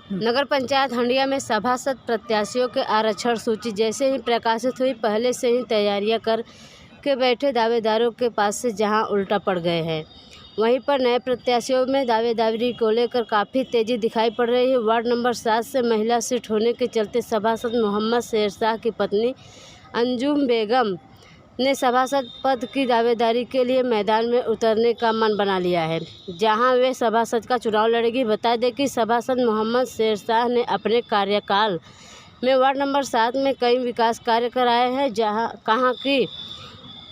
नगर पंचायत हंडिया में सभासद प्रत्याशियों के आरक्षण सूची जैसे ही प्रकाशित हुई, पहले से ही तैयारियां कर के बैठे दावेदारों के पास से जहां उल्टा पड़ गए हैं, वहीं पर नए प्रत्याशियों में दावेदारी को लेकर काफ़ी तेज़ी दिखाई पड़ रही है। वार्ड नंबर 7 से महिला सीट होने के चलते सभासद मोहम्मद शेरशाह की पत्नी अंजुम बेगम ने सभासद पद की दावेदारी के लिए मैदान में उतरने का मन बना लिया है, जहां वे सभासद का चुनाव लड़ेगी। बता दें कि सभासद मोहम्मद शेरशाह ने अपने कार्यकाल में वार्ड नंबर 7 में कई विकास कार्य कराए हैं, कहाँ कि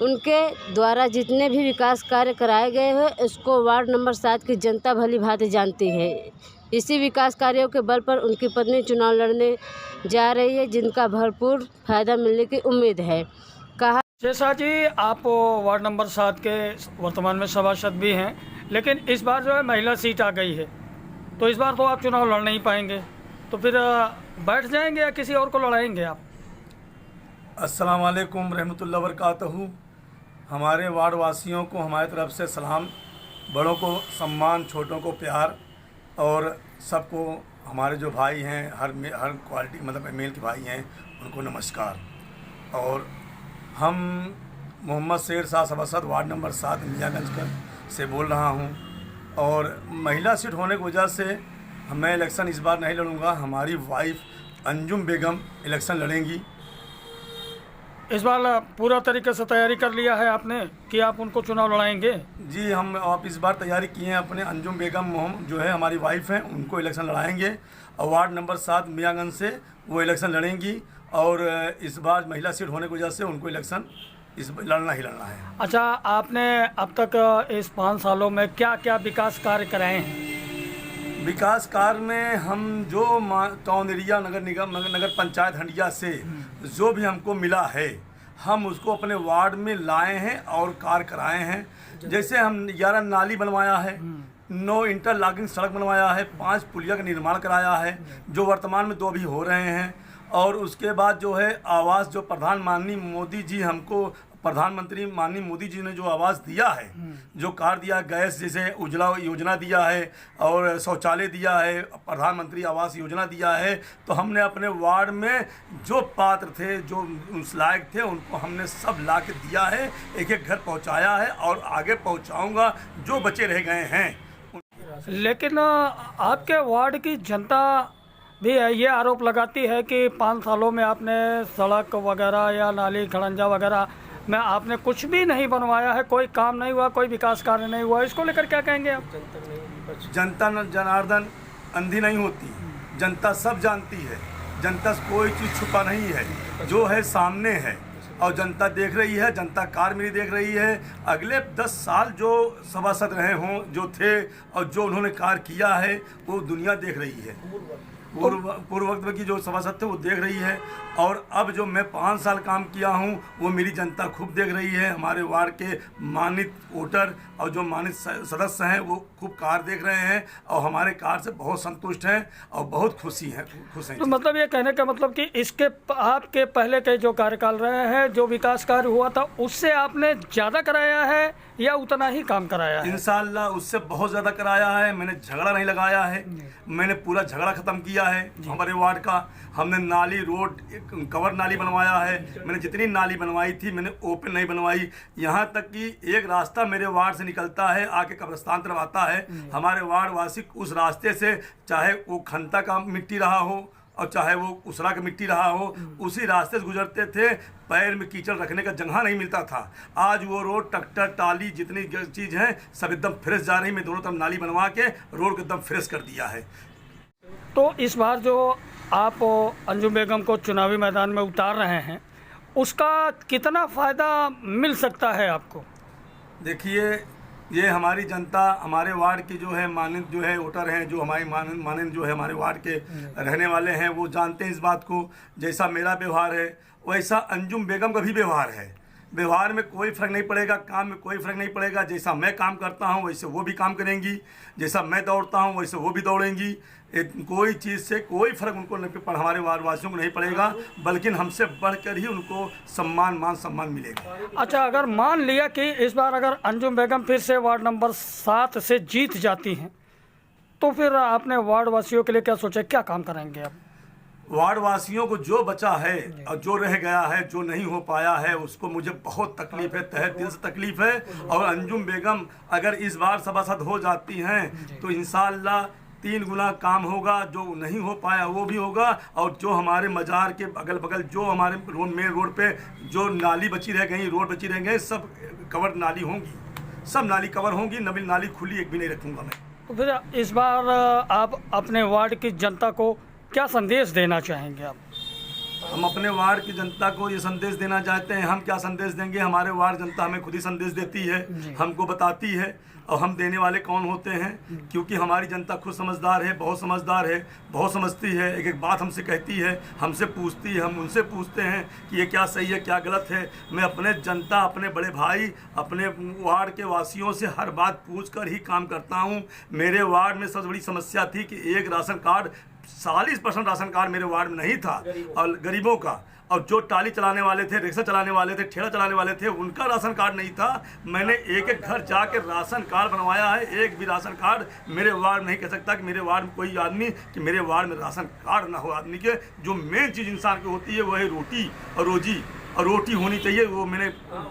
उनके द्वारा जितने भी विकास कार्य कराए गए हैं उसको वार्ड नंबर 7 की जनता भली भांति जानती है। इसी विकास कार्यों के बल पर उनकी पत्नी चुनाव लड़ने जा रही है, जिनका भरपूर फायदा मिलने की उम्मीद है। कहा शेरशाह जी, आप वार्ड नंबर 7 के वर्तमान में सभासद भी हैं, लेकिन इस बार जो है महिला सीट आ गई है, तो इस बार तो आप चुनाव लड़ नहीं पाएंगे, तो फिर बैठ जाएंगे या किसी और को लड़ाएंगे आप? अस्सलाम वालेकुम रहमतुल्लाह वबरकातहू। हमारे वार्ड वासियों को हमारी तरफ से सलाम, बड़ों को सम्मान, छोटों को प्यार, और सबको हमारे जो भाई हैं हर क्वालिटी मतलब मेल के भाई हैं उनको नमस्कार। और हम मोहम्मद शेरशाह सभासद वार्ड नंबर 7 मियाँगंज से बोल रहा हूं, और महिला सीट होने की वजह से मैं इलेक्शन इस बार नहीं लड़ूंगा। हमारी वाइफ अंजुम बेगम इलेक्शन लड़ेंगी। इस बार पूरा तरीके से तैयारी कर लिया है आपने कि आप उनको चुनाव लड़ाएंगे? जी, हम आप इस बार तैयारी किए हैं। अपने अंजुम बेगम जो है हमारी वाइफ हैं, उनको इलेक्शन लड़ाएंगे, और वार्ड नंबर 7 मियाँगंज से वो इलेक्शन लड़ेंगी। और इस बार महिला सीट होने की वजह से उनको इलेक्शन लड़ना ही लड़ना है। अच्छा, आपने अब तक इस 5 सालों में क्या क्या विकास कार्य कराए हैं? विकास कार्य में हम जो टाउन एरिया नगर निगम नगर पंचायत हंडिया से जो भी हमको मिला है, हम उसको अपने वार्ड में लाए हैं और कार्य कराए हैं। जैसे हम 11 नाली बनवाया है, 9 इंटरलॉकिंग सड़क बनवाया है, 5 पुलिया का निर्माण कराया है, जो वर्तमान में 2 भी हो रहे हैं। और उसके बाद जो है आवास, जो प्रधानमंत्री माननीय मोदी जी ने जो आवास दिया है, जो कार्ड दिया, गैस जैसे उज्ज्वला योजना दिया है और शौचालय दिया है, प्रधानमंत्री आवास योजना दिया है, तो हमने अपने वार्ड में जो पात्र थे, जो उस लायक थे, उनको हमने सब ला के दिया है, एक एक घर पहुंचाया है और आगे पहुंचाऊंगा जो बचे रह गए हैं। लेकिन आपके वार्ड की जनता भी ये आरोप लगाती है कि 5 सालों में आपने सड़क वगैरह या नाली खड़ंजा वगैरह में आपने कुछ भी नहीं बनवाया है, कोई काम नहीं हुआ, कोई विकास कार्य नहीं हुआ। इसको लेकर क्या कहेंगे आप? जनता जनार्दन अंधी नहीं होती, जनता सब जानती है। जनता से कोई चीज़ छुपा नहीं है, जो है सामने है, और जनता देख रही है, जनता कार्य मेरी देख रही है। अगले 10 साल जो सभासद रहे हों, जो थे और जो उन्होंने कार्य किया है, वो दुनिया देख रही है। पूर्व वक्त की जो सभासद थे वो देख रही है, और अब जो मैं 5 साल काम किया हूँ वो मेरी जनता खूब देख रही है। हमारे वार्ड के मानित वोटर और जो मानित सदस्य हैं वो खूब कार्य देख रहे हैं, और हमारे कार्य से बहुत संतुष्ट हैं और बहुत खुश हैं। तो मतलब ये कहने का मतलब कि इसके आपके पहले के जो कार्यकाल रहे हैं, जो विकास कार्य हुआ था, उससे आपने ज़्यादा कराया है या उतना ही काम कराया है? इंशाअल्लाह उससे बहुत ज़्यादा कराया है। मैंने झगड़ा नहीं लगाया है, मैंने पूरा झगड़ा ख़त्म किया है हमारे वार्ड का। हमने नाली, रोड, कवर नाली बनवाया है। मैंने जितनी नाली बनवाई थी मैंने ओपन नहीं बनवाई। यहाँ तक कि एक रास्ता मेरे वार्ड से निकलता है, आके कब्रिस्तान तरफ आता है। हमारे वार्ड वासी उस रास्ते से, चाहे वो खंता का मिट्टी रहा हो और चाहे वो उसरा की मिट्टी रहा हो, उसी रास्ते से गुजरते थे। पैर में कीचड़ रखने का जगह नहीं मिलता था। आज वो रोड, ट्रैक्टर, टाली, जितनी चीज़ हैं सब एकदम फ्रेश जा रही। मैं दोनों तरफ नाली बनवा के रोड को एकदम फ्रेश कर दिया है। तो इस बार जो आप अंजुम बेगम को चुनावी मैदान में उतार रहे हैं, उसका कितना फ़ायदा मिल सकता है आपको? देखिए, ये हमारी जनता, हमारे वार्ड की जो है मानित जो है वोटर हैं, जो हमारी मानित जो है हमारे वार्ड के रहने वाले हैं, वो जानते हैं इस बात को। जैसा मेरा व्यवहार है वैसा अंजुम बेगम का भी व्यवहार है। व्यवहार में कोई फ़र्क नहीं पड़ेगा, काम में कोई फ़र्क नहीं पड़ेगा। जैसा मैं काम करता हूं वैसे वो भी काम करेंगी, जैसा मैं दौड़ता हूं वैसे वो भी दौड़ेंगी। कोई चीज़ से कोई फ़र्क उनको हमारे वासियों को नहीं पड़ेगा, बल्कि हमसे बढ़कर ही उनको मान सम्मान मिलेगा। अच्छा, अगर मान लिया कि इस बार अगर अंजुम बेगम फिर से वार्ड नंबर 7 से जीत जाती हैं, तो फिर आपने वार्ड वासियों के लिए क्या सोचा, क्या काम कराएंगे आप? वार्ड वासियों को जो बचा है और जो रह गया है, जो नहीं हो पाया है, उसको मुझे बहुत तकलीफ है, तहे दिल से तकलीफ है। और अंजुम बेगम अगर इस बार सभासद हो जाती हैं तो इंशाअल्लाह 3 गुना काम होगा, जो नहीं हो पाया वो भी होगा। और जो हमारे मज़ार के अगल बगल जो हमारे मेन रोड पे जो नाली बची रह गई, रोड बची रह गई, सब कवर नाली होंगी, सब नाली कवर होंगी, नवी नाली खुली एक भी नहीं रखूँगा मैं। तो फिर इस बार आप अपने वार्ड की जनता को क्या संदेश देना चाहेंगे आप? हम अपने वार्ड की जनता को ये संदेश देना चाहते हैं। हम क्या संदेश देंगे, हमारे वार्ड जनता हमें खुद ही संदेश देती है, हमको बताती है। और हम देने वाले कौन होते हैं, क्योंकि हमारी जनता खुद समझदार है, बहुत समझदार है, बहुत समझती है। एक एक बात हमसे कहती है, हमसे पूछती है, हम उनसे पूछते हैं कि ये क्या सही है, क्या गलत है। मैं अपने जनता, अपने बड़े भाई, अपने वार्ड के वासियों से हर बात पूछ कर ही काम करता हूँ। मेरे वार्ड में सबसे बड़ी समस्या थी कि एक राशन कार्ड 40% राशन कार्ड मेरे वार्ड में नहीं था, और गरीबों का। और जो टाली चलाने वाले थे, रिक्शा चलाने वाले थे, ठेला चलाने वाले थे, उनका राशन कार्ड नहीं था। मैंने एक एक घर जाकर राशन कार्ड बनवाया है। एक भी राशन कार्ड मेरे वार्ड में नहीं कह सकता कि मेरे वार्ड में कोई आदमी, कि मेरे वार्ड में राशन कार्ड ना हो आदमी के। जो मेन चीज़ इंसान की होती है वो है रोटी और रोजी, और रोटी होनी चाहिए, वो मैंने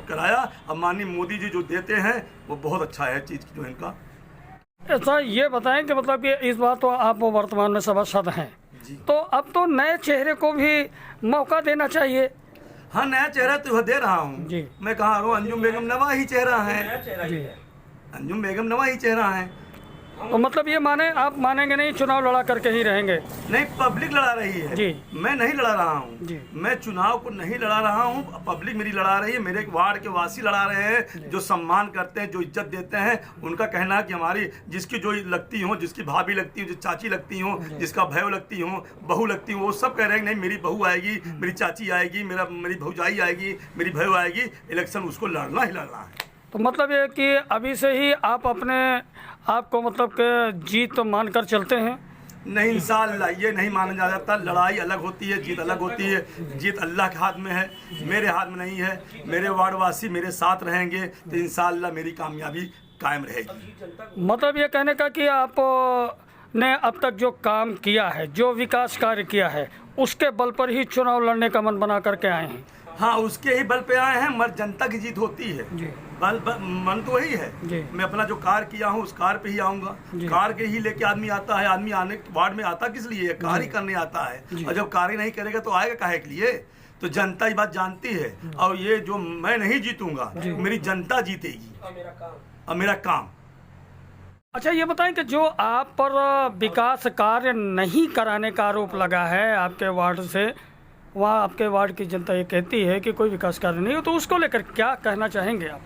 कराया। अब माननीय मोदी जी जो देते हैं वो बहुत अच्छा है चीज़ जो इनका। ऐसा ये बताएं कि मतलब कि इस बार तो आप वर्तमान में सभासद हैं, तो अब तो नए चेहरे को भी मौका देना चाहिए। हाँ, नया चेहरा तो दे रहा हूँ जी। मैं कहा रहा हूँ, अंजुम बेगम नवा ही चेहरा है जी। अंजुम बेगम नवा ही चेहरा है। तो मतलब ये आप मानेंगे नहीं, चुनाव लड़ा करके ही रहेंगे? नहीं, पब्लिक लड़ा रही है जी। मैं नहीं लड़ा रहा हूँ जी। मैं चुनाव को नहीं लड़ा रहा हूँ, पब्लिक मेरी लड़ा रही है। मेरे वार्ड के वासी लड़ा रहे हैं, जो सम्मान करते हैं, जो इज्जत देते हैं। उनका कहना है कि हमारी जिसकी जो लगती हो, जिसकी भाभी लगती हो, जो चाची लगती हो, जिसका भाई लगती हो, बहू लगती हो, वो सब कह रहे हैं नहीं मेरी बहू आएगी, मेरी चाची आएगी, मेरी भौजाई आएगी, मेरी बहू आएगी। इलेक्शन उसको लड़ना ही लड़ना है। तो मतलब ये कि अभी से ही आप अपने आपको मतलब कि जीत मानकर चलते हैं? नहीं, इंशाअल्लाह ये नहीं माना जाता। लड़ाई अलग होती है, जीत अलग होती है। जीत अल्लाह के हाथ में है, मेरे हाथ में नहीं है। मेरे वार्डवासी मेरे साथ रहेंगे तो इंशाअल्लाह मेरी कामयाबी कायम रहेगी। मतलब ये कहने का कि आप ने अब तक जो काम किया है, जो विकास कार्य किया है, उसके बल पर ही चुनाव लड़ने का मन बना करके आए हैं? हाँ, उसके ही बल पे आए हैं। मर जनता की जीत होती है जी। मन तो वही है जी। मैं अपना जो कार्य किया हूँ उस कार्य पे ही आऊँगा। कार्य के ही लेके आदमी आता है। आदमी आने वार्ड में आता किस लिए? कार्य ही करने आता है। और जब कार्य नहीं करेगा तो आएगा काहे के लिए? तो जनता ये बात जानती है। और ये जो मैं नहीं जीतूंगा, मेरी जनता जीतेगी और मेरा काम। अच्छा, ये बताएं कि जो आप पर विकास कार्य नहीं कराने का आरोप लगा है आपके वार्ड से, वहाँ आपके वार्ड की जनता ये कहती है कि कोई विकास कार्य नहीं हो, तो उसको लेकर क्या कहना चाहेंगे आप?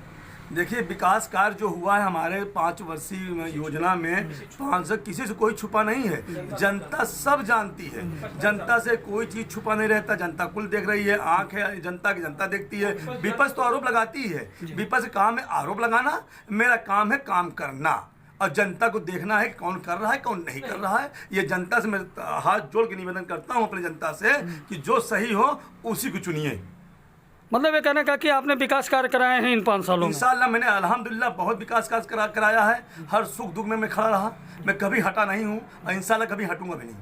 देखिए, विकास कार्य जो हुआ है हमारे 5 वर्षीय योजना में, 500 किसी से कोई छुपा नहीं है। जनता सब जानती है, जनता से कोई चीज़ छुपा नहीं रहता। जनता कुल देख रही है, आंख है जनता की, जनता देखती है। विपक्ष तो आरोप लगाती है, विपक्ष का काम है आरोप लगाना, मेरा काम है काम करना और जनता को देखना है कि कौन कर रहा है कौन नहीं कर रहा है। ये जनता से मैं हाथ जोड़ के निवेदन करता हूँ अपनी जनता से कि जो सही हो उसी को चुनिए। मतलब ये कहने का कि आपने विकास कार्य कराए हैं इन 5 सालों में? इंशाअल्लाह मैंने अल्हम्दुलिल्लाह बहुत विकास कार्य कराया है। हर सुख दुख में मैं खड़ा रहा, मैं कभी हटा नहीं हूँ और इंशाअल्लाह कभी हटूंगा भी नहीं।